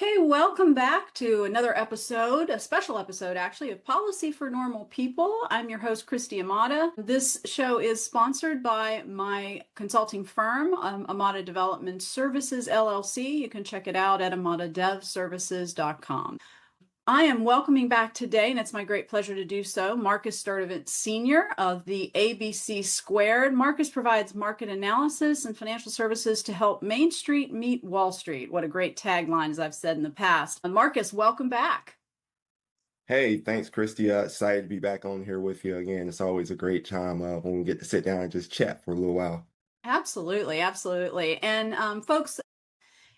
Okay, welcome back to another episode, a special episode actually, of Policy for Normal People. I'm your host, Christy Amata. This show is sponsored by my consulting firm, Amata Development Services, LLC. You can check it out at amatadevservices.com. I am welcoming back today, and it's my great pleasure to do so, Marcus Sturdivant Sr. of the ABC Squared. Marcus provides market analysis and financial services to help Main Street meet Wall Street. What a great tagline, as I've said in the past. Marcus, welcome back. Hey, thanks, Christy. Excited to be back on here with you again. It's always a great time when we get to sit down and just chat for a little while. Absolutely, absolutely. And folks,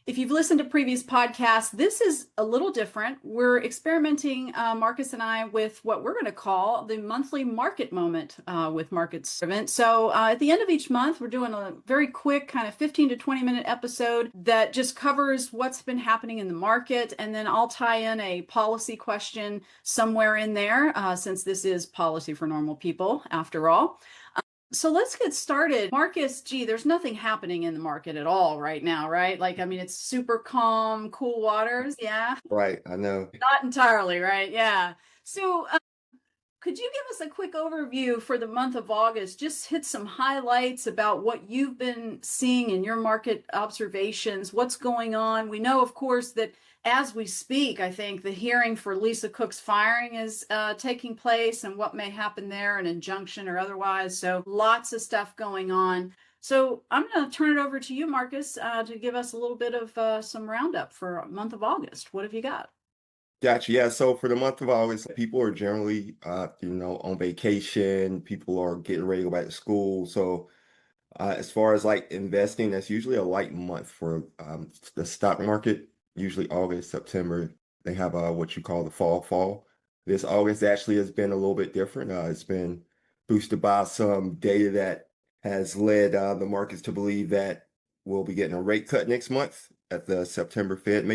if you've listened to previous podcasts, this is a little different. We're experimenting, Marcus and I, with what we're going to call the monthly market moment with Market Servant. So at the end of each month, we're doing a very quick kind of 15 to 20-minute episode that just covers what's been happening in the market. And then I'll tie in a policy question somewhere in there, since this is Policy for Normal People, after all. So let's get started. Marcus, there's nothing happening in the market at all right now, right? It's super calm, cool waters. Yeah. Right, I know. Not entirely, right? Yeah. So could you give us a quick overview for the month of August? Just hit some highlights about what you've been seeing in your market observations, what's going on. We know, of course, that as we speak, I think the hearing for Lisa Cook's firing is taking place and what may happen there, an injunction or otherwise. So lots of stuff going on. So I'm going to turn it over to you, Marcus, to give us a little bit of some roundup for a month of August. What have you got? Gotcha. Yeah, so for the month of August, people are generally, on vacation. People are getting ready to go back to school. So as far as like investing, that's usually a light month for the stock market. Usually August, September, they have what you call the fall. This August actually has been a little bit different. It's been boosted by some data that has led the markets to believe that we'll be getting a rate cut next month at the September Fed,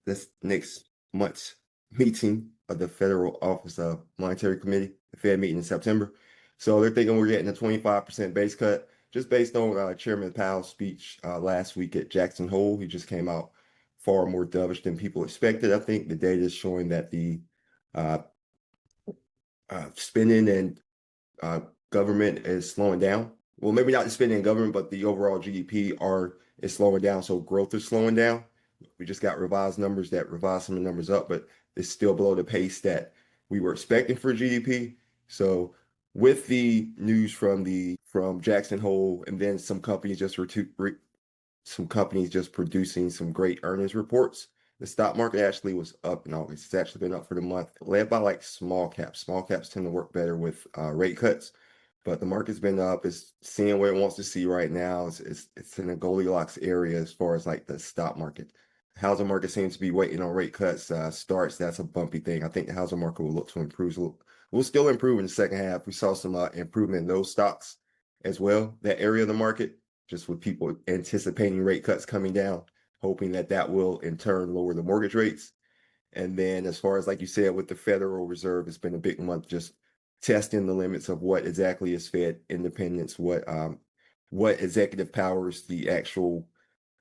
this next month's meeting of the Federal Office of Monetary Committee, the Fed meeting in September. So they're thinking we're getting a 25% base cut, just based on Chairman Powell's speech last week at Jackson Hole. He just came out far more dovish than people expected. I think the data is showing that the uh, spending and government is slowing down. Well, maybe not the spending in government, but the overall GDP is slowing down. So growth is slowing down. We just got revised numbers that revised some of the numbers up, but it's still below the pace that we were expecting for GDP. So with the news from Jackson Hole, and then some companies just producing some great earnings reports, the stock market actually was up in August. It's actually been up for the month, led by like small caps. Small caps tend to work better with rate cuts, but the market's been up. It's seeing what it wants to see right now. It's in a Goldilocks area as far as like the stock market. The housing market seems to be waiting on rate cuts. Starts, that's a bumpy thing. I think the housing market will look to improve. We'll still improve in the second half. We saw some improvement in those stocks as well, that area of the market, just with people anticipating rate cuts coming down, hoping that that will in turn lower the mortgage rates. And then as far as, like you said, with the Federal Reserve, it's been a big month just testing the limits of what exactly is Fed independence, what executive powers the actual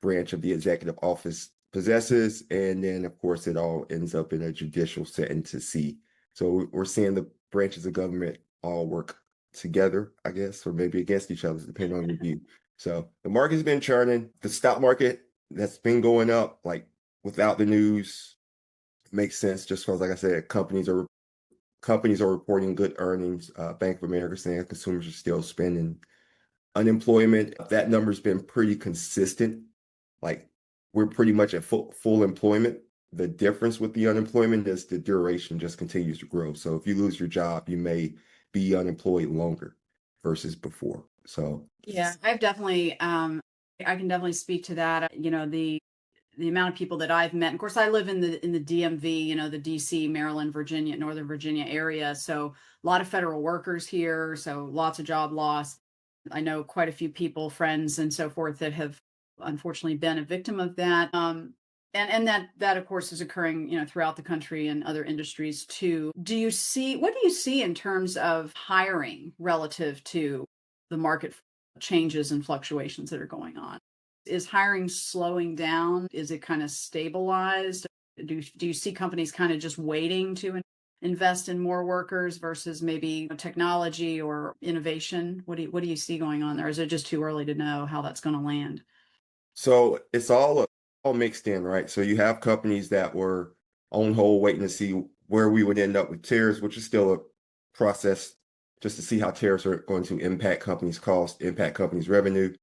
branch of the executive office possesses. And then, of course, it all ends up in a judicial setting to see. So we're seeing the branches of government all work together, I guess, or maybe against each other, depending on your view. So the market's been churning. The stock market that's been going up, like without the news, makes sense just because, like I said, companies are reporting good earnings. Bank of America saying consumers are still spending. Unemployment, that number's been pretty consistent. Like we're pretty much at full employment. The difference with the unemployment is the duration just continues to grow. So if you lose your job, you may be unemployed longer versus before. So Yeah, I've definitely, I can definitely speak to that. The amount of people that I've met. Of course, I live in the DMV, the DC, Maryland, Virginia, Northern Virginia area. So a lot of federal workers here. So lots of job loss. I know quite a few people, friends, and so forth that have unfortunately been a victim of that. And that of course is occurring, throughout the country and other industries too. What do you see in terms of hiring relative to the market changes and fluctuations that are going on? Is hiring slowing down? Is it kind of stabilized? Do you see companies kind of just waiting to invest in more workers versus maybe technology or innovation? What do you see going on there? Is it just too early to know how that's going to land? So it's all mixed in, right? So you have companies that were on hold waiting to see where we would end up with tariffs, which is still a process just to see how tariffs are going to impact companies' cost, impact companies' revenue.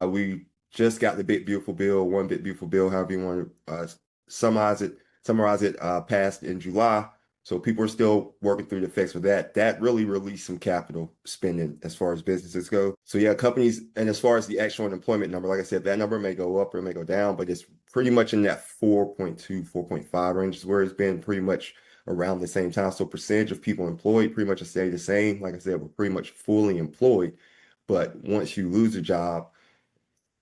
We just got the big beautiful bill, one big beautiful bill, however you want to summarize it, passed in July. So people are still working through the effects of that. That really released some capital spending as far as businesses go. So yeah, companies, and as far as the actual unemployment number, like I said, that number may go up or it may go down, but it's pretty much in that 4.2, 4.5 range is where it's been pretty much around the same time. So percentage of people employed pretty much stay the same. Like I said, we're pretty much fully employed. But once you lose a job,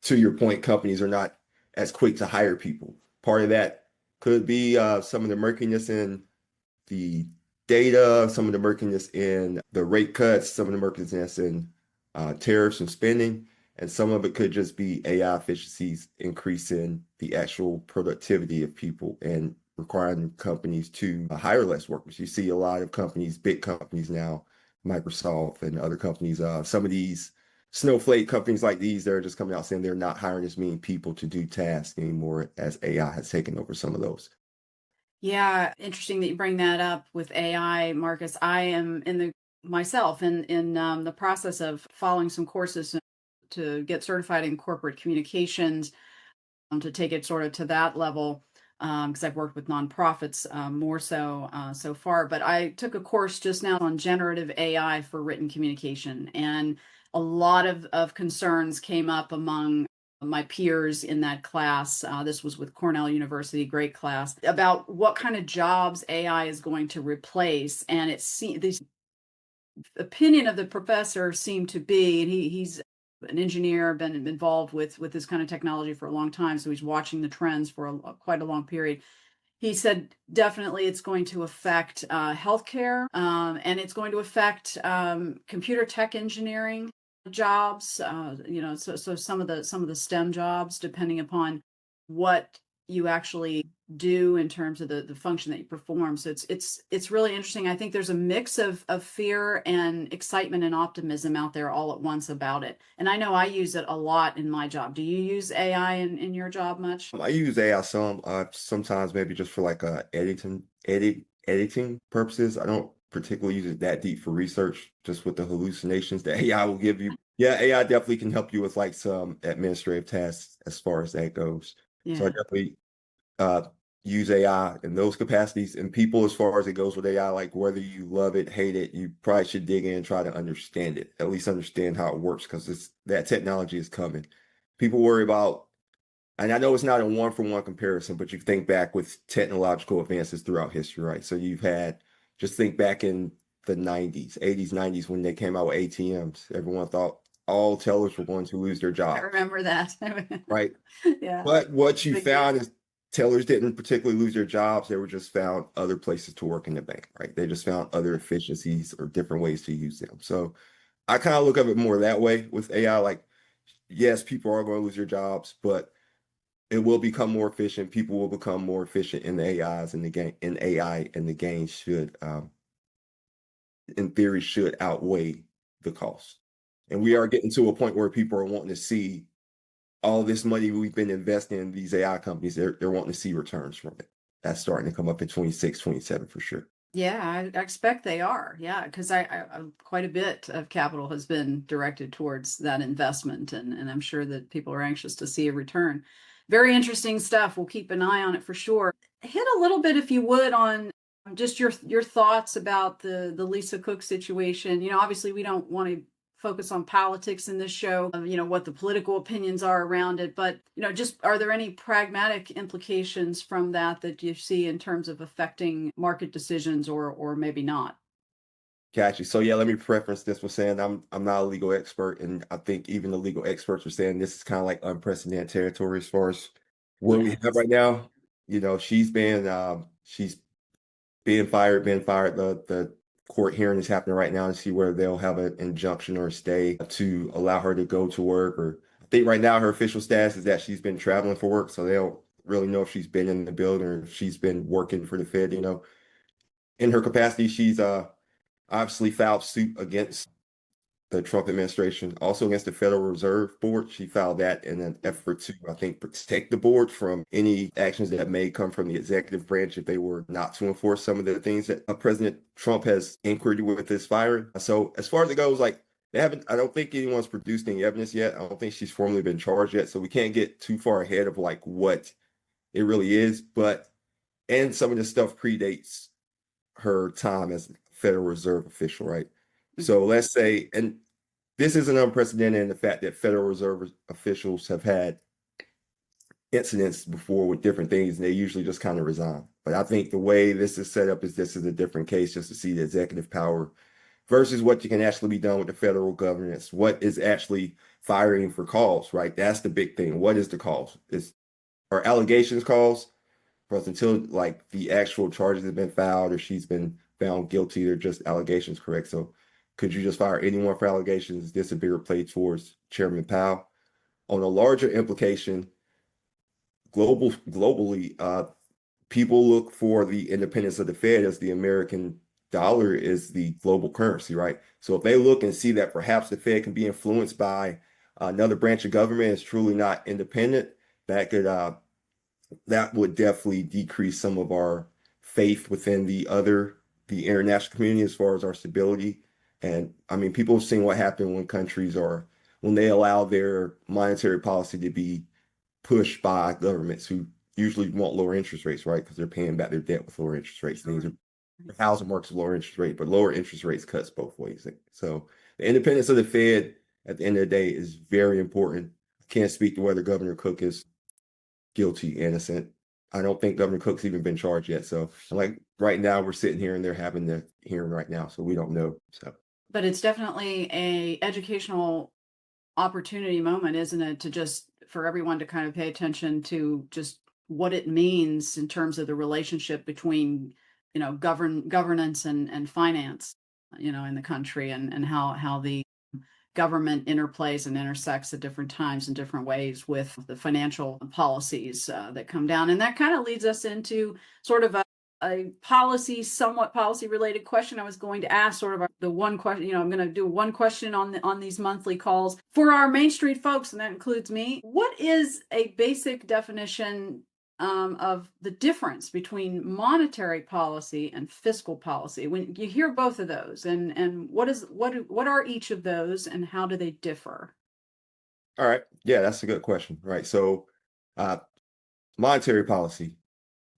to your point, companies are not as quick to hire people. Part of that could be some of the murkiness in the data, some of the murkiness in the rate cuts, some of the murkiness in tariffs and spending, and some of it could just be AI efficiencies increasing the actual productivity of people and requiring companies to hire less workers. You see a lot of companies, big companies now, Microsoft and other companies, some of these snowflake companies like these, they're just coming out saying they're not hiring as many people to do tasks anymore as AI has taken over some of those. Yeah, interesting that you bring that up with AI, Marcus. I am in the myself in the process of following some courses to get certified in corporate communications, to take it sort of to that level, because I've worked with nonprofits more so so far. But I took a course just now on generative AI for written communication, and a lot of concerns came up among my peers in that class. This was with Cornell University, great class, about what kind of jobs AI is going to replace. And the opinion of the professor seemed to be, and he's an engineer, been involved with this kind of technology for a long time, so he's watching the trends for quite a long period. He said definitely it's going to affect healthcare, and it's going to affect computer tech engineering jobs. So some of the STEM jobs, depending upon what you actually do in terms of the function that you perform. So it's really interesting. I think there's a mix of fear and excitement and optimism out there all at once about it. And I know I use it a lot in my job. Do you use AI in your job much? I use AI sometimes maybe just for like editing purposes. I don't particularly use it that deep for research, just with the hallucinations that AI will give you. Yeah, AI definitely can help you with like some administrative tasks as far as that goes. So I Yeah. definitely uh, use AI in those capacities. And people, as far as it goes with AI, like whether you love it, hate it, you probably should dig in and try to understand it, at least understand how it works, because that technology is coming. People worry about, and I know it's not a one for one comparison, but you think back with technological advances throughout history, right? So just think back in the 90s, 80s, 90s when they came out with ATMs. Everyone thought all tellers were going to lose their I jobs, remember that. right? Yeah. But what you Big deal. found is tellers didn't particularly lose their jobs. They were just found other places to work in the bank, right? They just found other efficiencies or different ways to use them. So I kind of look at it more that way with AI. Like, yes, people are going to lose their jobs, but it will become more efficient. People will become more efficient in the AIs and the game in AI, and the gains should, in theory, should outweigh the cost. And we are getting to a point where people are wanting to see all this money we've been investing in these AI companies. They're wanting to see returns from it. That's starting to come up in 26, 27 for sure. Yeah, I expect they are. Yeah, because quite a bit of capital has been directed towards that investment, and I'm sure that people are anxious to see a return. Very interesting stuff. We'll keep an eye on it for sure. Hit a little bit, if you would, on just your thoughts about the Lisa Cook situation. Obviously, we don't want to focus on politics in this show, what the political opinions are around it, but just are there any pragmatic implications from that you see in terms of affecting market decisions, or maybe not? Gotcha. So yeah, let me preference this with saying I'm not a legal expert, and I think even the legal experts are saying this is kind of like unprecedented territory as far as where we have Yes. right now. She's being fired. The court hearing is happening right now to see whether they'll have an injunction or a stay to allow her to go to work, or think right now her official status is that she's been traveling for work, so they don't really know if she's been in the building or if she's been working for the Fed. In her capacity, she's obviously filed suit against the Trump administration, also against the Federal Reserve Board. She filed that in an effort to, I think, protect the board from any actions that may come from the executive branch if they were not to enforce some of the things that President Trump has inquired with this firing. So as far as it goes, like I don't think anyone's produced any evidence yet. I don't think she's formally been charged yet. So we can't get too far ahead of like what it really is. And some of this stuff predates her time as Federal Reserve official, right? So let's say, and this isn't unprecedented in the fact that Federal Reserve officials have had incidents before with different things, and they usually just kind of resign. But I think the way this is set up is this is a different case just to see the executive power versus what you can actually be done with the federal governance. What is actually firing for cause, right? That's the big thing. What is the cause? Are allegations cause? Because until like the actual charges have been filed or she's been found guilty, they're just allegations, correct? So could you just fire anyone for allegations? Is this a bigger play towards Chairman Powell? On a larger implication, globally, people look for the independence of the Fed as the American dollar is the global currency, right? So if they look and see that perhaps the Fed can be influenced by another branch of government, is truly not independent, that would definitely decrease some of our faith within the international community as far as our stability. And I mean, people have seen what happened when they allow their monetary policy to be pushed by governments who usually want lower interest rates, right? Because they're paying back their debt with lower interest rates. Things are housing works with lower interest rate, but lower interest rates cuts both ways. So the independence of the Fed at the end of the day is very important. I can't speak to whether Governor Cook is guilty, innocent. I don't think Governor Cook's even been charged yet. So like right now we're sitting here and they're having the hearing right now. So we don't know. So But it's definitely a educational opportunity moment, isn't it, to just for everyone to kind of pay attention to just what it means in terms of the relationship between, governance and finance, in the country, and how the government interplays and intersects at different times in different ways with the financial policies that come down. And that kind of leads us into sort of somewhat policy related question I was going to ask, sort of the one question, I'm going to do one question on these monthly calls for our Main Street folks, and that includes me. What is a basic definition of the difference between monetary policy and fiscal policy? When you hear both of those, and what are each of those, and how do they differ? all right. Yeah, that's a good question. Right. So uh monetary policy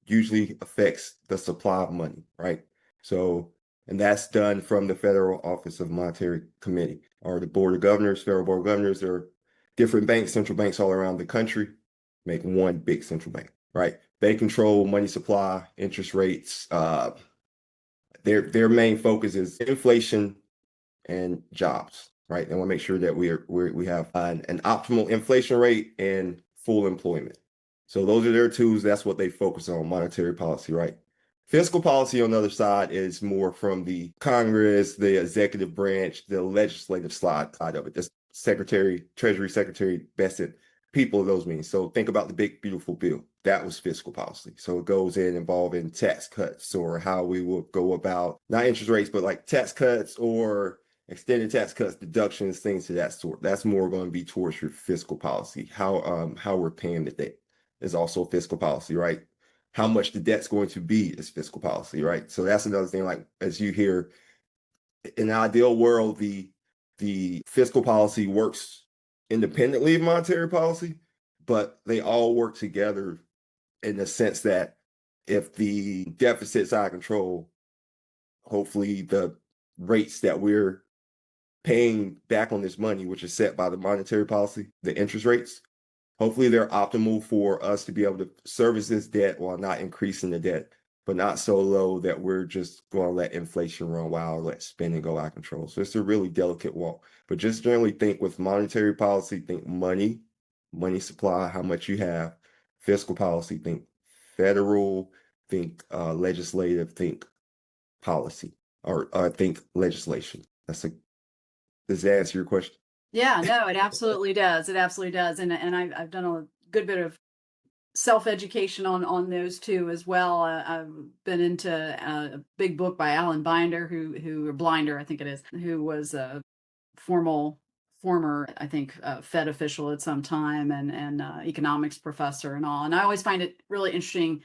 usually affects the supply of money, right? So, and that's done from the Federal Office of Monetary Committee or the Board of Governors, Federal Board of Governors. There are different banks, central banks all around the country, make one big central bank, right? They control money supply, interest rates. Their main focus is inflation and jobs, right? They want to make sure that we have an optimal inflation rate and full employment. So those are their tools. That's what they focus on, monetary policy, right? Fiscal policy on the other side is more from the Congress, the executive branch, the legislative side of it. The Treasury Secretary vested people of those means. So think about the big, beautiful bill. That was fiscal policy. So it goes in involving tax cuts or how we will go about not interest rates, but like tax cuts or extended tax cuts, deductions, things of that sort. That's more going to be towards your fiscal policy. How we're paying the debt is also fiscal policy, right? How much the debt's going to be is fiscal policy, right? So that's another thing. Like as you hear, in an ideal world, the fiscal policy works independently of monetary policy, but they all work together in the sense that if the deficit's out of control, hopefully the rates that we're paying back on this money, which is set by the monetary policy, the interest rates, hopefully they're optimal for us to be able to service this debt while not increasing the debt, but not so low that we're just going to let inflation run wild, let spending go out of control. So it's a really delicate walk. But just generally think with monetary policy, think money supply, how much you have. Fiscal policy, think federal, think legislative, think policy, or think legislation. Does that answer your question? Yeah, no, it absolutely does. It absolutely does. And I've done a good bit of self-education on those two as well. I've been into a big book by Alan Binder, who or Blinder, I think it is, who was a formal former, I think, Fed official at some time, and economics professor and all. And I always find it really interesting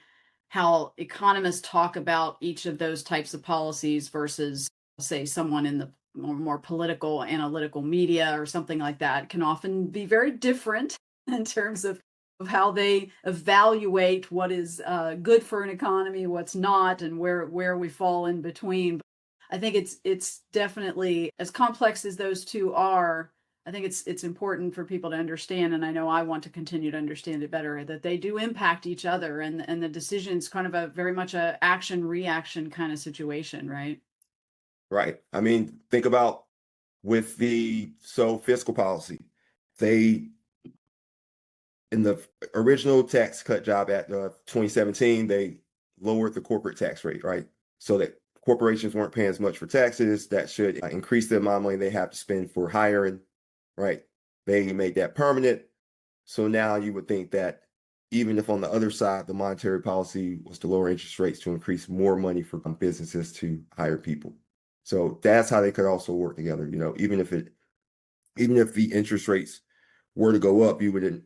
how economists talk about each of those types of policies versus, say, someone in the more political analytical media or something like that can often be very different in terms of how they evaluate what is good for an economy, what's not, and where we fall in between. I think it's definitely, as complex as those two are, I think it's important for people to understand, and I know I want to continue to understand it better, that they do impact each other, and the decision's kind of a very much a action reaction kind of situation, right? Right. I mean, think about with the fiscal policy, they in the original Tax Cut Job Act of 2017, they lowered the corporate tax rate, right? So that corporations weren't paying as much for taxes. That should increase the amount of money they have to spend for hiring, right? They made that permanent. So now you would think that even if on the other side, the monetary policy was to lower interest rates to increase more money for businesses to hire people. So that's how they could also work together. Even if the interest rates were to go up, you would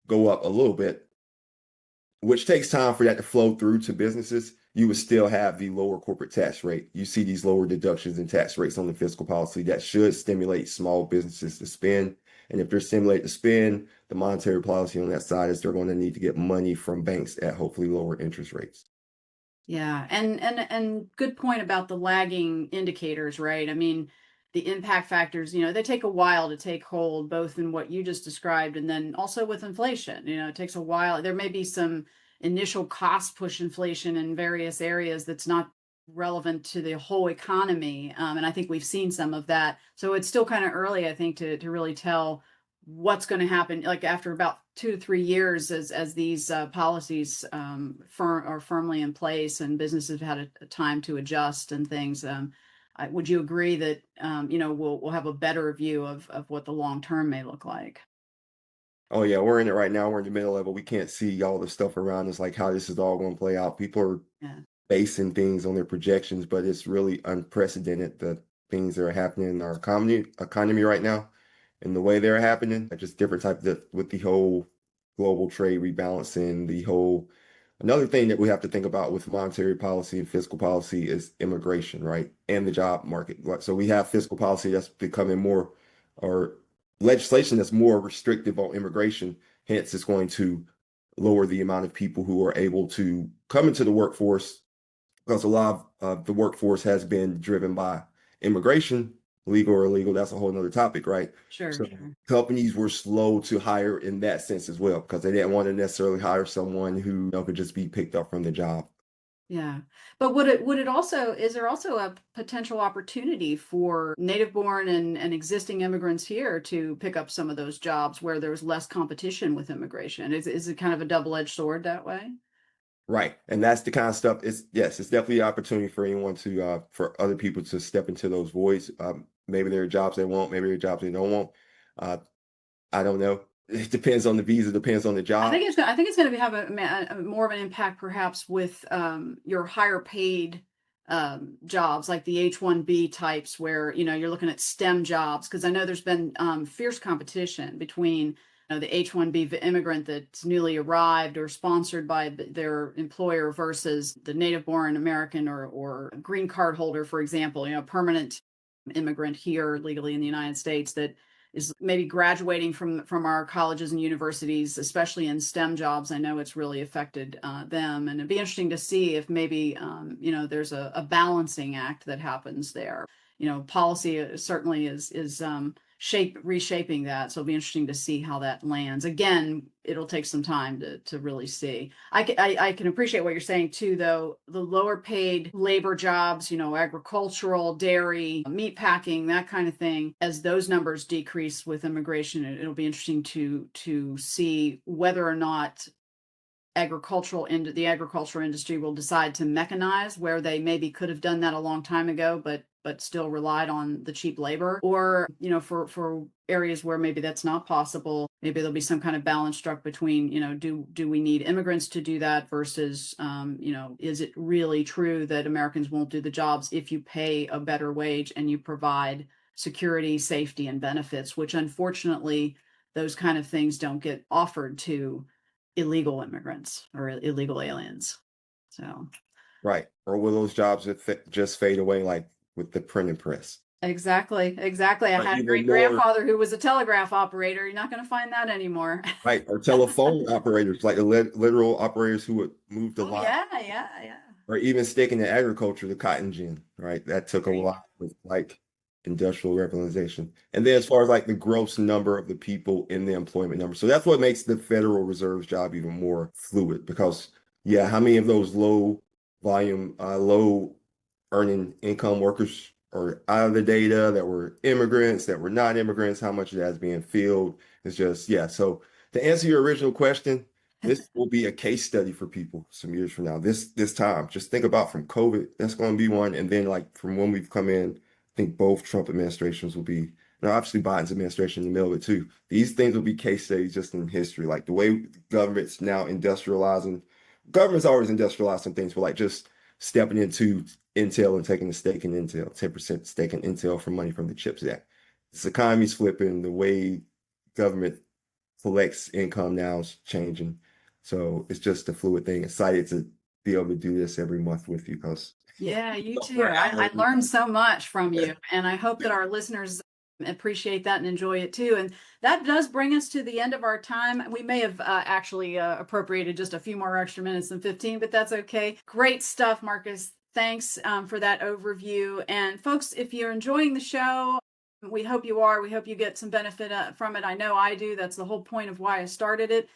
go up a little bit, which takes time for that to flow through to businesses. You would still have the lower corporate tax rate. You see these lower deductions and tax rates on the fiscal policy that should stimulate small businesses to spend. And if they're stimulated to spend, the monetary policy on that side is they're going to need to get money from banks at hopefully lower interest rates. Yeah, and good point about the lagging indicators, right? I mean, the impact factors, they take a while to take hold, both in what you just described and then also with inflation. It takes a while. There may be some initial cost push inflation in various areas that's not relevant to the whole economy. And I think we've seen some of that. So it's still kind of early, I think, to really tell what's going to happen, like after about 2 to 3 years, as these policies are firmly in place and businesses have had a time to adjust and things. Would you agree that we'll have a better view of what the long term may look like? Oh yeah, we're in it right now. We're in the middle of it. We can't see all the stuff around us, like how this is all going to play out. People are Yeah, basing things on their projections, but it's really unprecedented the things that are happening in our economy right now and the way they're happening. Just different type of with the whole global trade rebalancing, the whole another thing that we have to think about with monetary policy and fiscal policy is immigration, right? And the job market. So we have fiscal policy that's becoming more or legislation that's more restrictive on immigration. Hence, it's going to lower the amount of people who are able to come into the workforce because a lot of the workforce has been driven by immigration, legal or illegal. That's a whole nother topic, right? sure, So sure. companies were slow to hire in that sense as well because they didn't want to necessarily hire someone who could just be picked up from the job. Yeah. But would it also, is there also a potential opportunity for native born and existing immigrants here to pick up some of those jobs where there's less competition with immigration? Is it kind of a double-edged sword that way? Right. And that's the kind of stuff. It's definitely an opportunity for anyone for other people to step into those voids. Maybe there are jobs they want, maybe there are jobs they don't want. Uh, I don't know. It depends on the visa, depends on the job. I think it's going to have a more of an impact perhaps with your higher paid jobs like the H-1B types where you're looking at STEM jobs, because I know there's been fierce competition between the H-1B immigrant that's newly arrived or sponsored by their employer versus the native born American or green card holder, for example, permanent immigrant here legally in the United States that is maybe graduating from our colleges and universities, especially in STEM jobs. I know it's really affected them, and it'd be interesting to see if maybe there's a balancing act that happens there. Policy certainly is reshaping that, so it'll be interesting to see how that lands. Again, it'll take some time to really see. I can appreciate what you're saying too, though. The lower paid labor jobs, agricultural, dairy, meat packing, that kind of thing, as those numbers decrease with immigration, it'll be interesting to see whether or not the agricultural industry will decide to mechanize where they maybe could have done that a long time ago, but still relied on the cheap labor, or for areas where maybe that's not possible, maybe there'll be some kind of balance struck between, do we need immigrants to do that versus is it really true that Americans won't do the jobs if you pay a better wage and you provide security, safety, and benefits, which unfortunately those kind of things don't get offered to illegal immigrants or illegal aliens. So Right. Or will those jobs just fade away like with the printing press? exactly. I Or had a even great more, grandfather who was a telegraph operator. You're not going to find that anymore. right? Or telephone operators, like the literal operators who would move the Oh line, yeah. or even sticking to agriculture, the cotton gin, right? That took a There you lot with like industrial revolution. And then as far as like the gross number of the people in the employment number. So that's what makes the Federal Reserve's job even more fluid because yeah, how many of those low volume, low earning income workers are out of the data that were immigrants, that were not immigrants, how much of that is being filled? It's just, yeah. So to answer your original question, this will be a case study for people some years from now. This time, just think about from COVID, that's going to be one. And then like from when we've come in, I think both Trump administrations will be, now obviously Biden's administration in the middle of it too. These things will be case studies just in history, like the way government's now industrializing. Government's always industrialized some things, but like just stepping into Intel and taking a stake in Intel, 10% stake in Intel for money from the CHIPS Act. This economy's flipping, the way government collects income now is changing. So it's just a fluid thing. Excited to be able to do this every month with you because Yeah, you too. for an hour I every learned month. so much from you, and I hope that our listeners appreciate that and enjoy it too. And that does bring us to the end of our time. We may have actually appropriated just a few more extra minutes than 15, but that's okay. Great stuff, Marcus. Thanks for that overview. And folks, if you're enjoying the show, we hope you are. We hope you get some benefit from it. I know I do. That's the whole point of why I started it.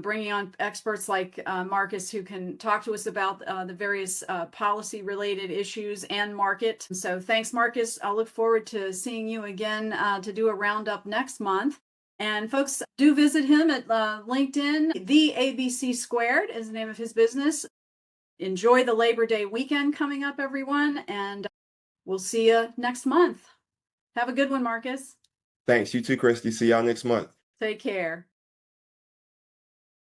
Bringing on experts like Marcus who can talk to us about the various policy related issues and market. So thanks, Marcus. I'll look forward to seeing you again to do a roundup next month. And folks, do visit him at LinkedIn. The ABC Squared is the name of his business. Enjoy the Labor Day weekend coming up, everyone. And we'll see you next month. Have a good one, Marcus. Thanks. You too, Christy. See y'all next month. Take care.